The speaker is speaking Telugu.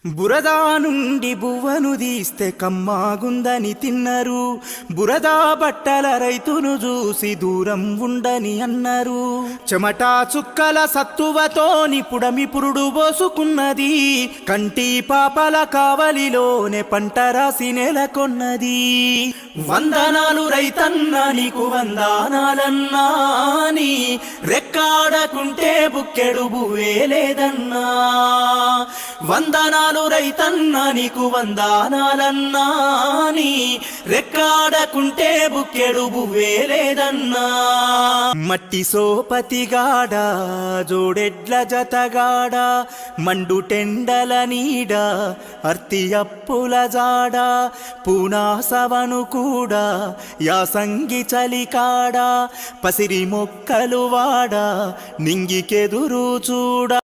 బురదా నుండి బువ్వను తీస్తే కమ్మాగుందని తిన్నరు. బురదా బట్టల రైతును చూసి దూరం ఉండని అన్నారు. చెమటా చుక్కల సత్తువతోని పుడమి పురుడు పోసుకున్నది. కంటి పాపల కావలిలోనే పంట రాసి నెలకొన్నది. వందనాలు రైతన్నా నీకు వందనాలన్నా, నీ రెక్కాడకుంటే బుక్కెడు బువ్వే లేదన్నా. వందనాలు రైతన్నా నీకు వందనాలన్నా, నీ రెక్కాడకుంటే బుక్కెడు బువ్వే లేదన్నా. మట్టి సోపతిగాడ జోడెడ్ల జతగాడ, మండు టెండల నీడ అర్తి అప్పుల జాడ, పూనాసవను కూడా యాసంగి చలికాడ, పసిరి మొక్కలు వాడ నింగికెదురు చూడ.